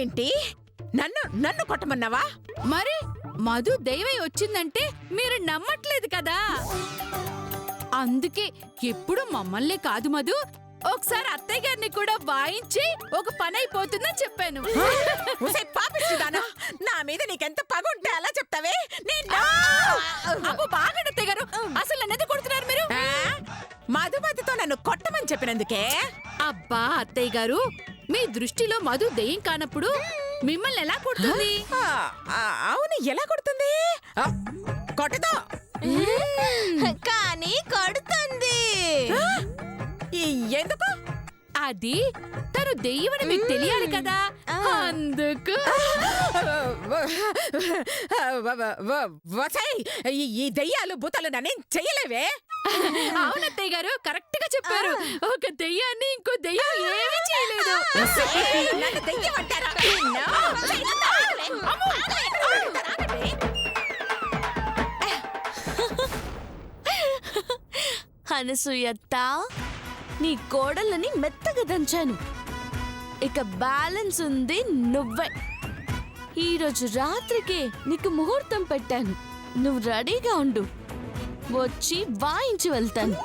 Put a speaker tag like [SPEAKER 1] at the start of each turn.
[SPEAKER 1] ఏంటి? నన్ను కొట్టమన్నావా?
[SPEAKER 2] మరి మధు దైవై వచ్చిందంటే మీరు నమ్మట్లేదు కదా, అందుకే ఎప్పుడు మమ్మల్నే కాదు మధు, ఒకసారి అత్తయ్య గారిని కూడా వాయించి ఒక పని అయిపోతుందని చెప్పాను.
[SPEAKER 1] పాపిస్తుదానా, నా మీద నీకెంత పగుంటే అలా చెప్తావే?
[SPEAKER 2] బాగా అత్తయ్య గారు, అసలు నన్ను ఎందుకు కొడుతున్నారు మీరు?
[SPEAKER 1] మధుమతితో నన్ను కొట్టమని చెప్పినందుకే.
[SPEAKER 2] అబ్బా అత్తయ్య గారు, మీ దృష్టిలో మధు దెయ్యం కానప్పుడు మిమ్మల్ని ఎలా కొడుతుంది?
[SPEAKER 1] అవును, ఎలా కొడుతుంది? కొట్టదు
[SPEAKER 3] కానీ కొడుతుంది.
[SPEAKER 1] ఎందుకు?
[SPEAKER 2] అది తను దెయ్యమని మీకు తెలియాలి కదా, అందుకు.
[SPEAKER 1] ఈ దెయ్యాలు భూతాలు నన్నేం చెయ్యలేవే.
[SPEAKER 2] అవునత్తయ్య గారు, కరెక్ట్ గా చెప్పారు. ఒక దెయ్యాన్ని ఇంకో దెయ్యం ఏమీ చేయలేదు.
[SPEAKER 1] నన్ను దెయ్యం అంటారా?
[SPEAKER 3] అనసూయత్త, నీ కోడలని మెత్తగా దంచాను. ఇక బ్యాలెన్స్ ఉంది నువ్వే. ఈరోజు రాత్రికి నీకు ముహూర్తం పెట్టాను, నువ్వు రెడీగా ఉండు, వచ్చి వాయించి వెళ్తాను.